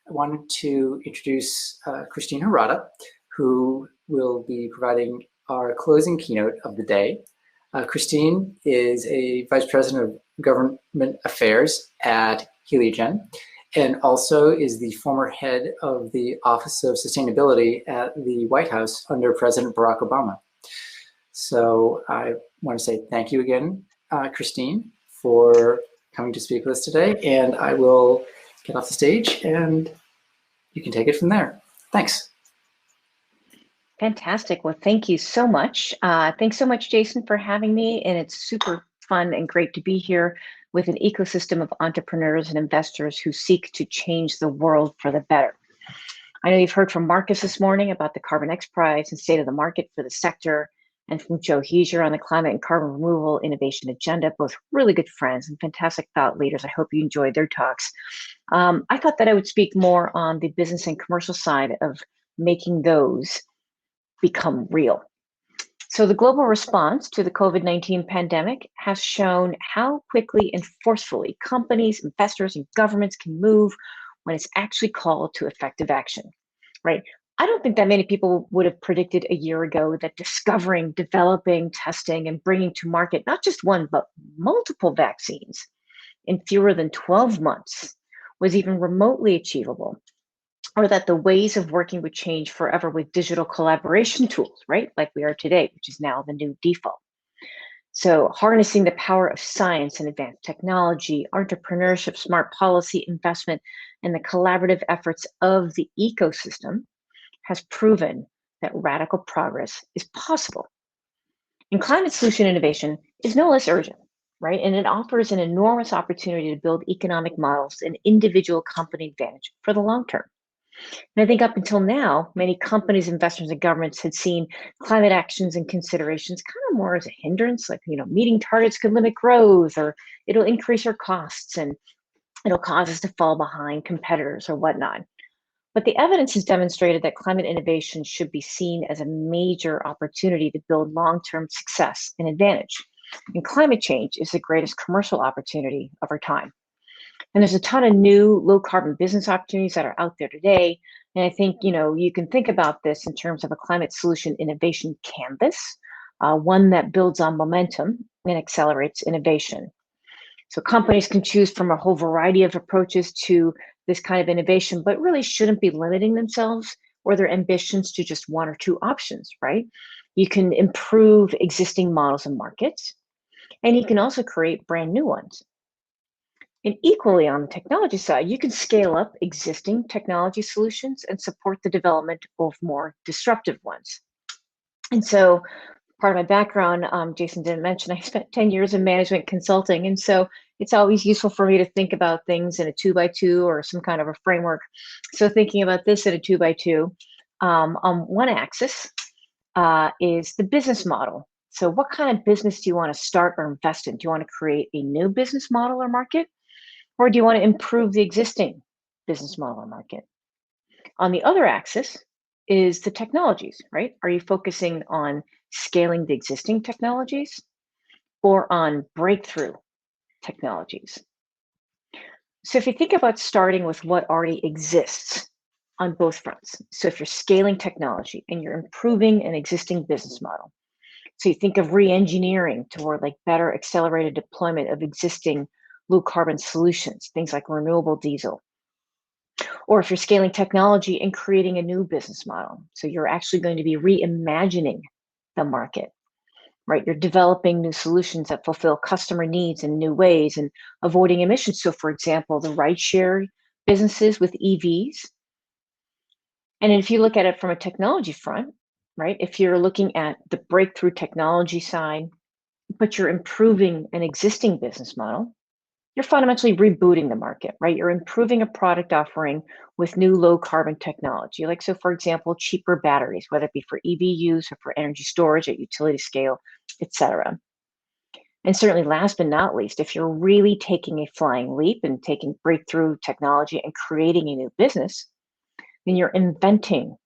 I wanted to introduce Christine Harada, who will be providing our closing keynote of the day. Christine is a Vice President of Government Affairs at Heliogen, and also is the former head of the Office of Sustainability at the White House under President Barack Obama. So I want to say thank you again, Christine, for coming to speak with us today, and I will get off the stage and you can take it from there. Thanks. Fantastic. Well, thank you so much. Thanks so much, Jason, for having me. And it's super fun and great to be here with an ecosystem of entrepreneurs and investors who seek to change the world for the better. I know you've heard from Marcus this morning about the Carbon X Prize and state of the market for the sector, and from Joe Heesier on the climate and carbon removal innovation agenda, both really good friends and fantastic thought leaders. I hope you enjoyed their talks. I thought that I would speak more on the business and commercial side of making those become real. So the global response to the COVID-19 pandemic has shown how quickly and forcefully companies, investors, and governments can move when it's actually called to effective action, right? I don't think that many people would have predicted a year ago that discovering, developing, testing, and bringing to market not just one, but multiple vaccines in fewer than 12 months was even remotely achievable, or that the ways of working would change forever with digital collaboration tools, right? Like we are today, which is now the new default. So harnessing the power of science and advanced technology, entrepreneurship, smart policy, investment, and the collaborative efforts of the ecosystem has proven that radical progress is possible. And climate solution innovation is no less urgent, right? And it offers an enormous opportunity to build economic models and individual company advantage for the long term. And I think up until now, many companies, investors, and governments had seen climate actions and considerations kind of more as a hindrance, like, meeting targets could limit growth, or it'll increase our costs, and it'll cause us to fall behind competitors or whatnot. But the evidence has demonstrated that climate innovation should be seen as a major opportunity to build long-term success and advantage. And climate change is the greatest commercial opportunity of our time. And there's a ton of new low carbon business opportunities that are out there today. And I think, you can think about this in terms of a climate solution innovation canvas, one that builds on momentum and accelerates innovation. So companies can choose from a whole variety of approaches to this kind of innovation, but really shouldn't be limiting themselves or their ambitions to just one or two options, right? You can improve existing models and markets, and you can also create brand new ones. And equally on the technology side, you can scale up existing technology solutions and support the development of more disruptive ones. And so part of my background, Jason didn't mention, I spent 10 years in management consulting. And so it's always useful for me to think about things in a 2x2 or some kind of a framework. So thinking about this in a 2x2, on one axis is the business model. So what kind of business do you want to start or invest in? Do you want to create a new business model or market? Or do you want to improve the existing business model or market? On the other axis is the technologies, right? Are you focusing on scaling the existing technologies or on breakthrough technologies? So if you think about starting with what already exists on both fronts, so if you're scaling technology and you're improving an existing business model, so you think of re-engineering toward like better accelerated deployment of existing low carbon solutions, things like renewable diesel. Or if you're scaling technology and creating a new business model, so you're actually going to be reimagining the market, right? You're developing new solutions that fulfill customer needs in new ways and avoiding emissions. So for example, the rideshare businesses with EVs. And if you look at it from a technology front, right? If you're looking at the breakthrough technology side, but you're improving an existing business model, you're fundamentally rebooting the market, right? You're improving a product offering with new low carbon technology. Like, so for example, cheaper batteries, whether it be for EV use or for energy storage at utility scale, et cetera. And certainly last but not least, if you're really taking a flying leap and taking breakthrough technology and creating a new business, then you're inventing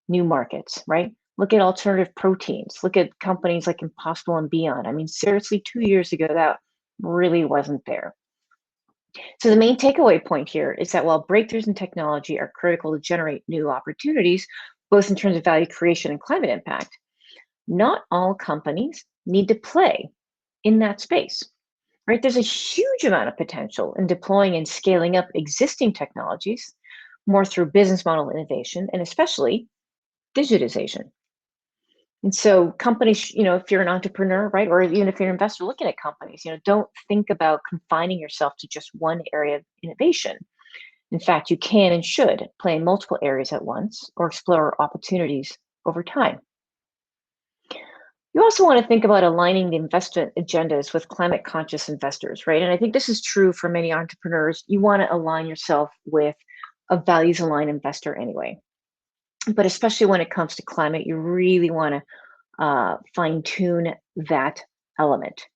new markets, right? Look at alternative proteins. Look at companies like Impossible and Beyond. I mean, seriously, 2 years ago, that really wasn't there. So the main takeaway point here is that while breakthroughs in technology are critical to generate new opportunities, both in terms of value creation and climate impact, not all companies need to play in that space, right? There's a huge amount of potential in deploying and scaling up existing technologies, more through business model innovation and especially digitization. And so companies, if you're an entrepreneur, right, or even if you're an investor looking at companies, don't think about confining yourself to just one area of innovation. In fact, you can and should play in multiple areas at once or explore opportunities over time. You also want to think about aligning the investment agendas with climate conscious investors, right? And I think this is true for many entrepreneurs. You want to align yourself with a values aligned investor anyway. But especially when it comes to climate, you really want to fine tune that element.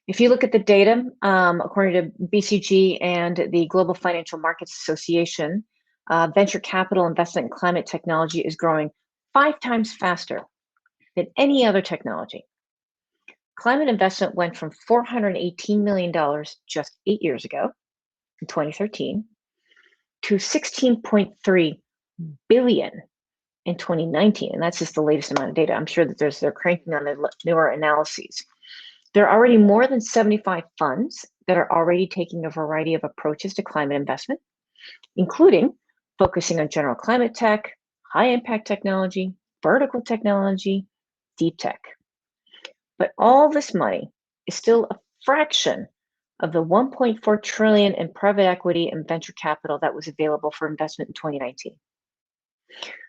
If you look at the data, according to BCG and the Global Financial Markets Association, venture capital investment in climate technology is growing 5 times faster than any other technology. Climate investment went from $418 million just 8 years ago, in 2013, to $16.3 billion in 2019, and that's just the latest amount of data. I'm sure that they're cranking on the newer analyses. There are already more than 75 funds that are already taking a variety of approaches to climate investment, including focusing on general climate tech, high impact technology, vertical technology, deep tech. But all this money is still a fraction of the 1.4 trillion in private equity and venture capital that was available for investment in 2019.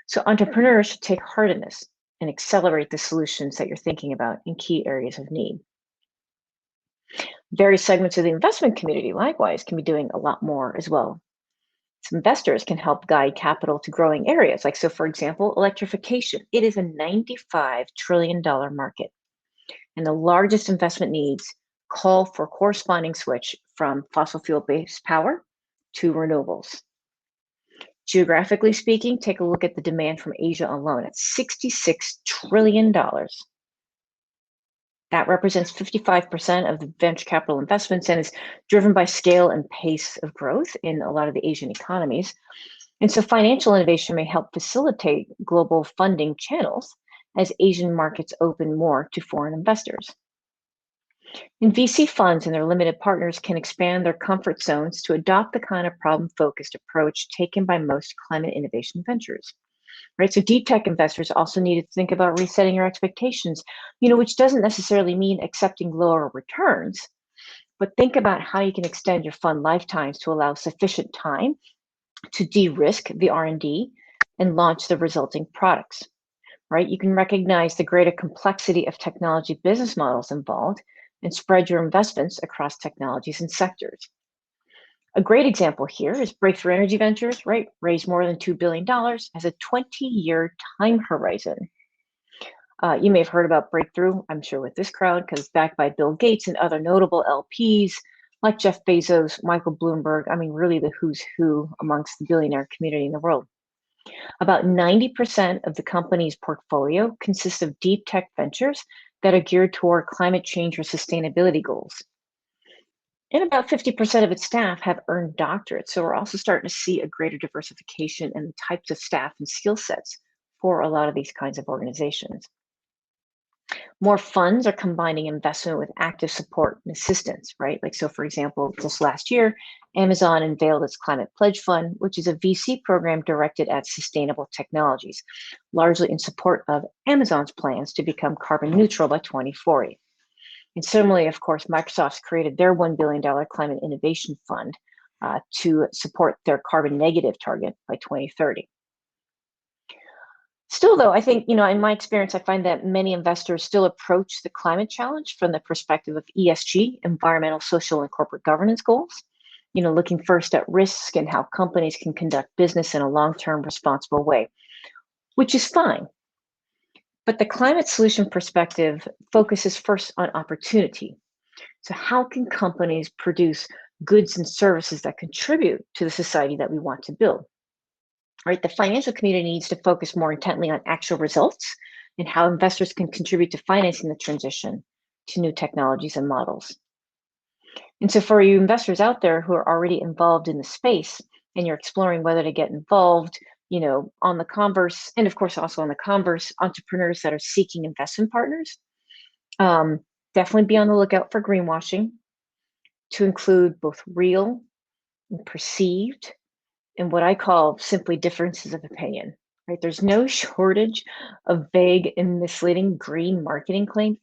So entrepreneurs should take heart in this and accelerate the solutions that you're thinking about in key areas of need. Various segments of the investment community, likewise, can be doing a lot more as well. Some investors can help guide capital to growing areas, so for example, electrification. It is a $95 trillion market, and the largest investment needs call for corresponding switch from fossil fuel-based power to renewables. Geographically speaking, take a look at the demand from Asia alone at $66 trillion. That represents 55% of the venture capital investments and is driven by scale and pace of growth in a lot of the Asian economies. And so financial innovation may help facilitate global funding channels as Asian markets open more to foreign investors. And VC funds and their limited partners can expand their comfort zones to adopt the kind of problem-focused approach taken by most climate innovation ventures. Right, so deep tech investors also need to think about resetting your expectations, which doesn't necessarily mean accepting lower returns, but think about how you can extend your fund lifetimes to allow sufficient time to de-risk the R&D and launch the resulting products. Right, you can recognize the greater complexity of technology business models involved and spread your investments across technologies and sectors. A great example here is Breakthrough Energy Ventures, right? Raised more than $2 billion, has a 20-year time horizon. You may have heard about Breakthrough, I'm sure, with this crowd, because it's backed by Bill Gates and other notable LPs like Jeff Bezos, Michael Bloomberg. I mean, really the who's who amongst the billionaire community in the world. About 90% of the company's portfolio consists of deep tech ventures that are geared toward climate change or sustainability goals. And about 50% of its staff have earned doctorates. So we're also starting to see a greater diversification in the types of staff and skill sets for a lot of these kinds of organizations. More funds are combining investment with active support and assistance, right? So for example, just last year, Amazon unveiled its Climate Pledge Fund, which is a VC program directed at sustainable technologies, largely in support of Amazon's plans to become carbon neutral by 2040. And similarly, of course, Microsoft's created their $1 billion Climate Innovation Fund to support their carbon negative target by 2030. Still, though, I think, in my experience, I find that many investors still approach the climate challenge from the perspective of ESG, environmental, social, and corporate governance goals, looking first at risk and how companies can conduct business in a long-term responsible way, which is fine. But the climate solution perspective focuses first on opportunity. So how can companies produce goods and services that contribute to the society that we want to build? Right, the financial community needs to focus more intently on actual results and how investors can contribute to financing the transition to new technologies and models. And so for you investors out there who are already involved in the space and you're exploring whether to get involved, on the converse, and of course also on the converse, entrepreneurs that are seeking investment partners, definitely be on the lookout for greenwashing to include both real and perceived and what I call simply differences of opinion. Right? There's no shortage of vague and misleading green marketing claims,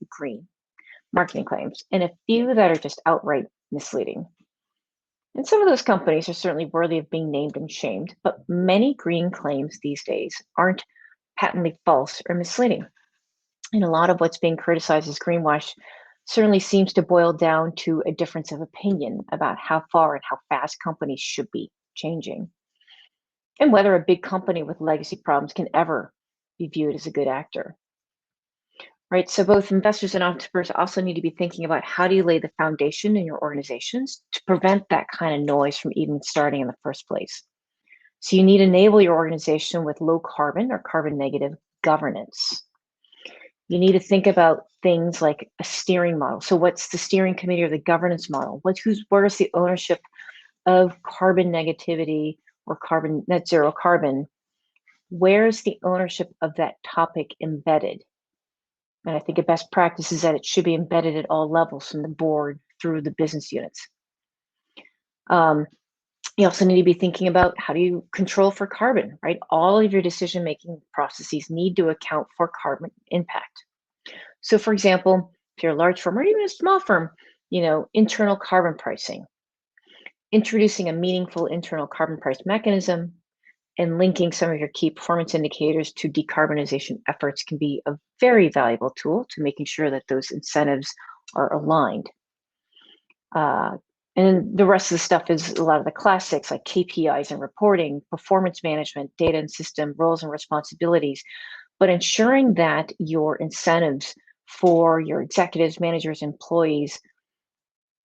and a few that are just outright misleading. And some of those companies are certainly worthy of being named and shamed, but many green claims these days aren't patently false or misleading. And a lot of what's being criticized as greenwash certainly seems to boil down to a difference of opinion about how far and how fast companies should be changing, and whether a big company with legacy problems can ever be viewed as a good actor. Right? So both investors and entrepreneurs also need to be thinking about how do you lay the foundation in your organizations to prevent that kind of noise from even starting in the first place. So you need to enable your organization with low carbon or carbon negative governance. You need to think about things like a steering model. So what's the steering committee or the governance model? Where's the ownership of carbon negativity or carbon net zero carbon? Where's the ownership of that topic embedded? And I think a best practice is that it should be embedded at all levels, from the board through the business units. You also need to be thinking about how do you control for carbon, right? All of your decision-making processes need to account for carbon impact. So for example, if you're a large firm or even a small firm, internal carbon pricing, introducing a meaningful internal carbon price mechanism, and linking some of your key performance indicators to decarbonization efforts can be a very valuable tool to making sure that those incentives are aligned. And the rest of the stuff is a lot of the classics like KPIs and reporting, performance management, data and system, roles and responsibilities, but ensuring that your incentives for your executives, managers, employees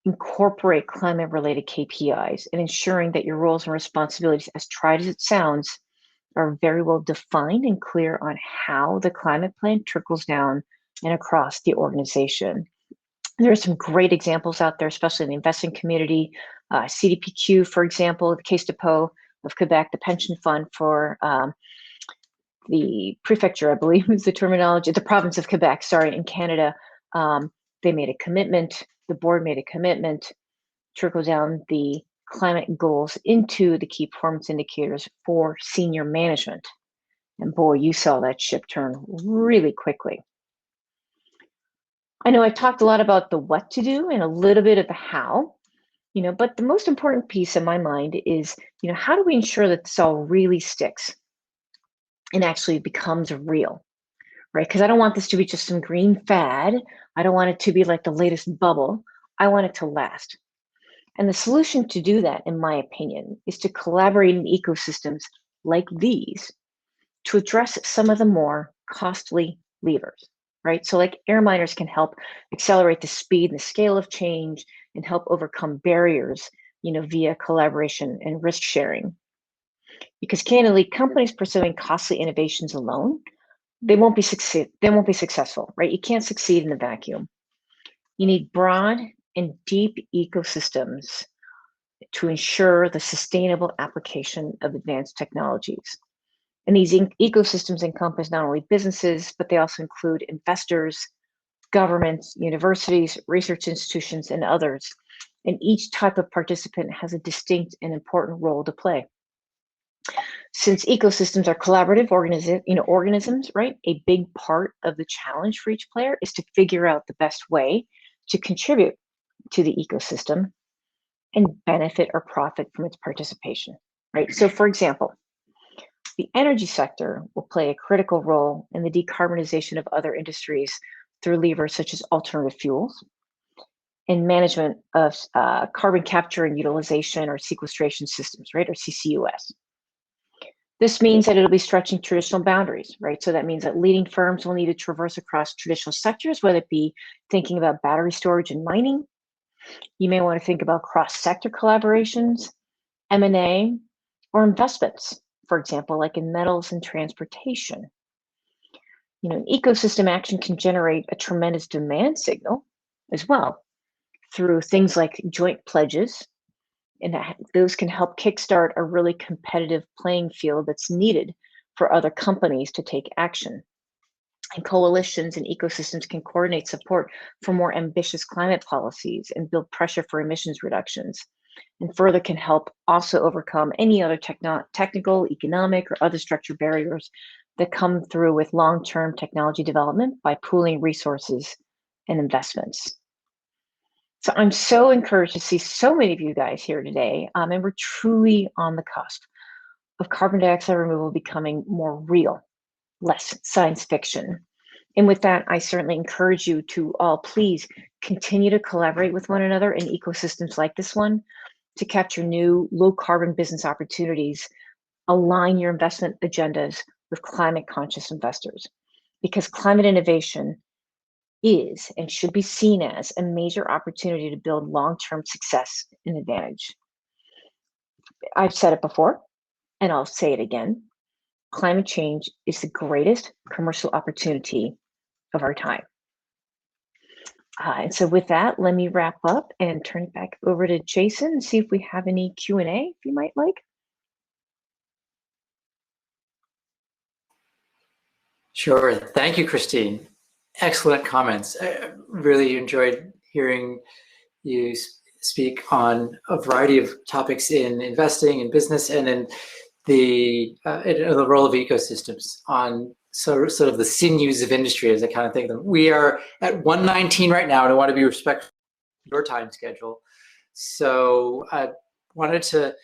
incorporate climate-related KPIs, and ensuring that your roles and responsibilities, as tried as it sounds, are very well defined and clear on how the climate plan trickles down and across the organization. There are some great examples out there, especially in the investing community. CDPQ, for example, the Caisse de Depot of Quebec, the pension fund for the prefecture, I believe is the terminology, the province of Quebec, sorry, in Canada. They made a commitment, the board made a commitment, trickle down the climate goals into the key performance indicators for senior management. And boy, you saw that ship turn really quickly. I know I talked a lot about the what to do and a little bit of the how, but the most important piece in my mind is, how do we ensure that this all really sticks and actually becomes real, right? Because I don't want this to be just some green fad. I don't want it to be like the latest bubble. I want it to last. And the solution to do that, in my opinion, is to collaborate in ecosystems like these to address some of the more costly levers, right? So like AirMiners can help accelerate the speed and the scale of change and help overcome barriers, via collaboration and risk sharing. Because candidly, companies pursuing costly innovations alone, they won't be successful, right? You can't succeed in a vacuum. You need broad and deep ecosystems to ensure the sustainable application of advanced technologies. And these ecosystems encompass not only businesses, but they also include investors, governments, universities, research institutions, and others. And each type of participant has a distinct and important role to play. Since ecosystems are collaborative organisms, right? A big part of the challenge for each player is to figure out the best way to contribute to the ecosystem and benefit or profit from its participation, right? So for example, the energy sector will play a critical role in the decarbonization of other industries through levers such as alternative fuels and management of carbon capture and utilization or sequestration systems, right, or CCUS. This means that it'll be stretching traditional boundaries, right? So that means that leading firms will need to traverse across traditional sectors, whether it be thinking about battery storage and mining. You may want to think about cross-sector collaborations, M&A, or investments, for example, like in metals and transportation. An ecosystem action can generate a tremendous demand signal as well, through things like joint pledges, and those can help kickstart a really competitive playing field that's needed for other companies to take action. And coalitions and ecosystems can coordinate support for more ambitious climate policies and build pressure for emissions reductions. And further can help also overcome any other technical, economic, or other structural barriers that come through with long-term technology development by pooling resources and investments. So I'm so encouraged to see so many of you guys here today, and we're truly on the cusp of carbon dioxide removal becoming more real, less science fiction. And with that, I certainly encourage you to all please continue to collaborate with one another in ecosystems like this one to capture new low carbon business opportunities, align your investment agendas with climate conscious investors, because climate innovation is and should be seen as a major opportunity to build long-term success and advantage. I've said it before, and I'll say it again. Climate change is the greatest commercial opportunity of our time. And so with that, let me wrap up and turn it back over to Jason and see if we have any Q&A, if you might like. Sure. Thank you, Christine. Excellent comments. I really enjoyed hearing you speak on a variety of topics in investing, in business, and in the role of ecosystems on sort of the sinews of industry, as I kind of think of them. We are at 1:19 right now, and I want to be respectful of your time schedule. So I wanted to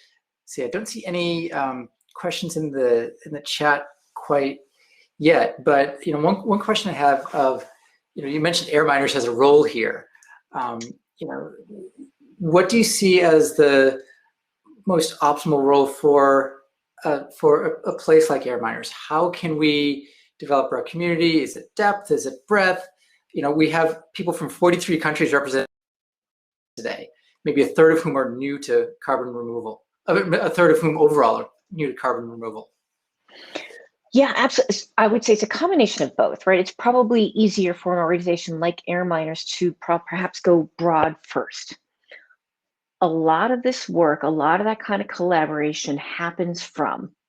see, I don't see any questions in the chat quite yet, but one question I have of, you mentioned AirMiners has a role here. What do you see as the most optimal role for a place like AirMiners? How can we develop our community? Is it depth? Is it breadth? We have people from 43 countries represented today, maybe a third of whom are new to carbon removal, a third of whom overall are new to carbon removal. Yeah, absolutely. I would say it's a combination of both, right? It's probably easier for an organization like AirMiners to perhaps go broad first. A lot of this work, a lot of that kind of collaboration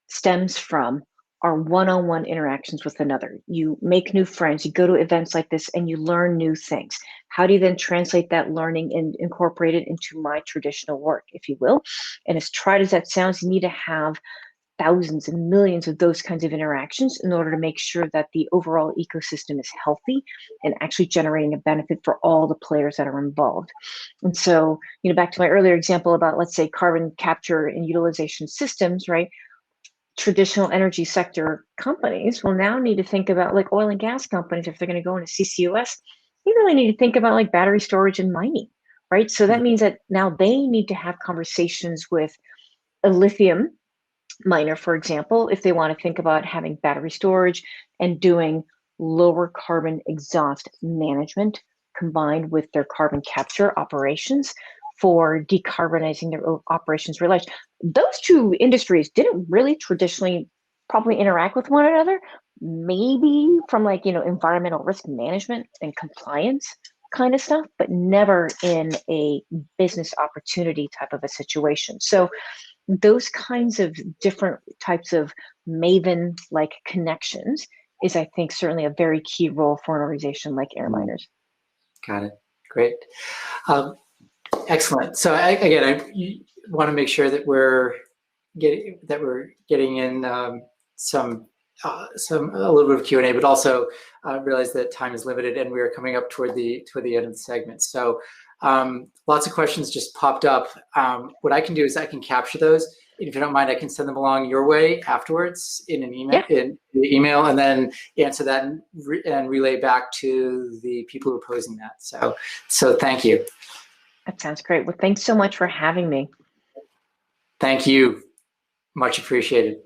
stems from our one-on-one interactions with another. You make new friends, you go to events like this, and you learn new things. How do you then translate that learning and incorporate it into my traditional work, if you will? And as trite as that sounds, you need to have thousands and millions of those kinds of interactions in order to make sure that the overall ecosystem is healthy and actually generating a benefit for all the players that are involved. And so, back to my earlier example about, let's say, carbon capture and utilization systems, right? Traditional energy sector companies will now need to think about, like oil and gas companies, if they're going to go into CCUS, they really need to think about like battery storage and mining, right? So that means that now they need to have conversations with a lithium miner, for example, if they want to think about having battery storage and doing lower carbon exhaust management combined with their carbon capture operations for decarbonizing their operations related. Those two industries didn't really traditionally probably interact with one another, maybe from like, environmental risk management and compliance kind of stuff, but never in a business opportunity type of a situation. So those kinds of different types of Maven-like connections is, I think, certainly a very key role for an organization like AirMiners. Got it. Great. Excellent. So I want to make sure that we're getting in a little bit of Q&A, but also realize that time is limited and we are coming up toward the end of the segment. So lots of questions just popped up. What I can do is I can capture those. If you don't mind, I can send them along your way afterwards in an email, in the email, and then answer that and relay back to the people who are posing that. So thank you. That sounds great. Well, thanks so much for having me. Thank you. Much appreciated.